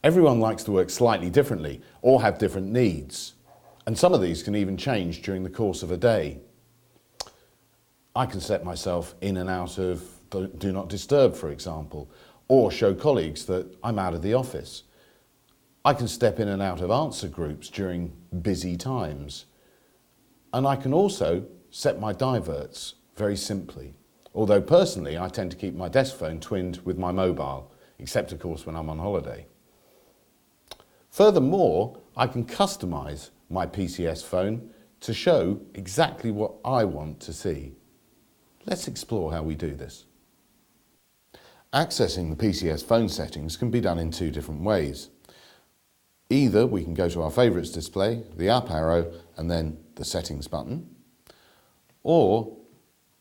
Everyone likes to work slightly differently or have different needs, and some of these can even change during the course of a day. I can set myself in and out of Do Not Disturb, for example, or show colleagues that I'm out of the office. I can step in and out of answer groups during busy times. And I can also set my diverts very simply. Although personally, I tend to keep my desk phone twinned with my mobile, except of course when I'm on holiday. Furthermore, I can customize my PCS phone to show exactly what I want to see. Let's explore how we do this. Accessing the PCS phone settings can be done in two different ways. Either we can go to our favourites display, the up arrow, and then the settings button, or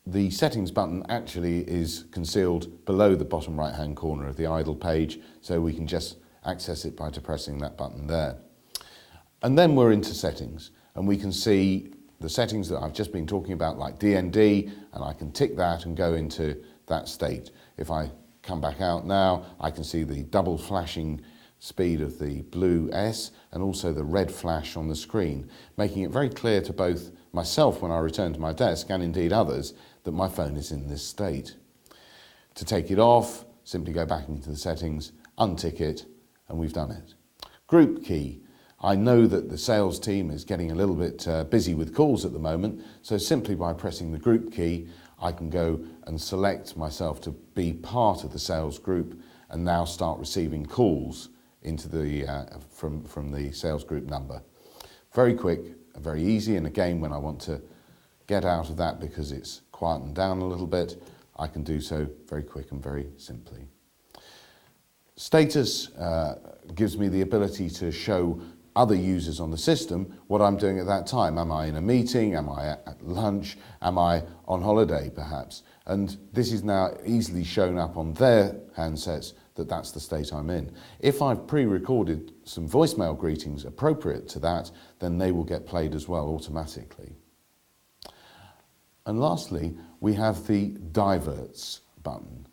the settings button actually is concealed below the bottom right hand corner of the idle page, so we can just access it by depressing that button there. And then we're into settings, and we can see the settings that I've just been talking about, like DND, and I can tick that and go into that state. If I come back out now, I can see the double flashing speed of the blue S and also the red flash on the screen, making it very clear to both myself when I return to my desk and indeed others that my phone is in this state. To take it off, simply go back into the settings, untick it, and we've done it. Group key. I know that the sales team is getting a little bit busy with calls at the moment, so simply by pressing the group key, I can go and select myself to be part of the sales group and now start receiving calls into the from the sales group number. Very quick, very easy, and again, when I want to get out of that because it's quietened down a little bit, I can do so very quick and very simply. Status gives me the ability to show other users on the system what I'm doing at that time. Am I in a meeting? Am I at lunch? Am I on holiday perhaps? And this is now easily shown up on their handsets that that's the state I'm in. If I've pre-recorded some voicemail greetings appropriate to that, then they will get played as well automatically. And lastly, we have the diverts button.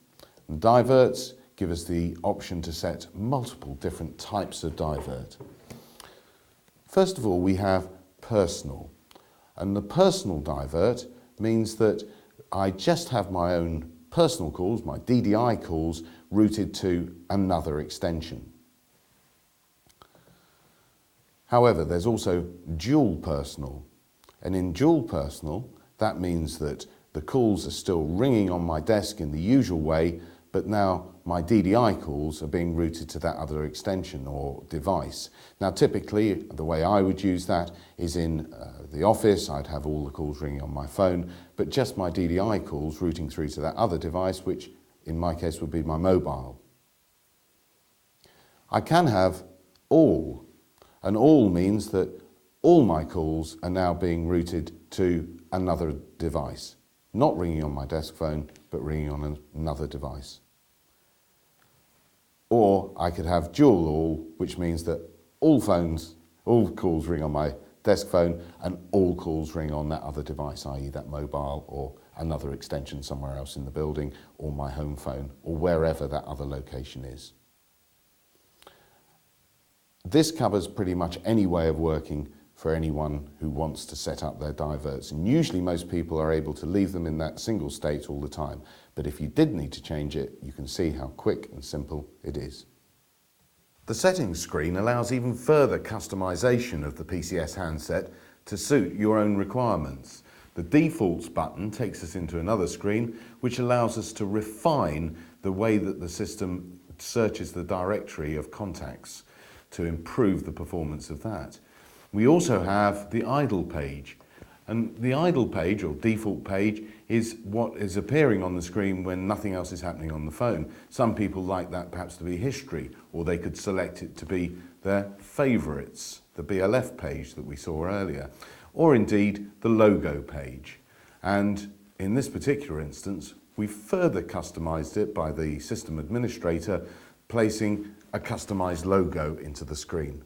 And diverts give us the option to set multiple different types of divert. First of all, we have personal. And the personal divert means that I just have my own personal calls, my DDI calls, routed to another extension. However, there's also dual personal. And in dual personal, that means that the calls are still ringing on my desk in the usual way, but now my DDI calls are being routed to that other extension or device. Now typically the way I would use that is in the office. I'd have all the calls ringing on my phone, but just my DDI calls routing through to that other device, which in my case would be my mobile. I can have all, and all means that all my calls are now being routed to another device, not ringing on my desk phone, but ringing on another device. Or I could have dual all, which means that all calls ring on my desk phone and all calls ring on that other device, i.e. that mobile or another extension somewhere else in the building, or my home phone, or wherever that other location is. This covers pretty much any way of working for anyone who wants to set up their diverts. And usually most people are able to leave them in that single state all the time. But if you did need to change it, you can see how quick and simple it is. The settings screen allows even further customization of the PCS handset to suit your own requirements. The defaults button takes us into another screen, which allows us to refine the way that the system searches the directory of contacts to improve the performance of that. We also have the idle page, and the idle page or default page is what is appearing on the screen when nothing else is happening on the phone. Some people like that perhaps to be history, or they could select it to be their favourites, the BLF page that we saw earlier, or indeed the logo page. And in this particular instance, we further customised it by the system administrator placing a customised logo into the screen.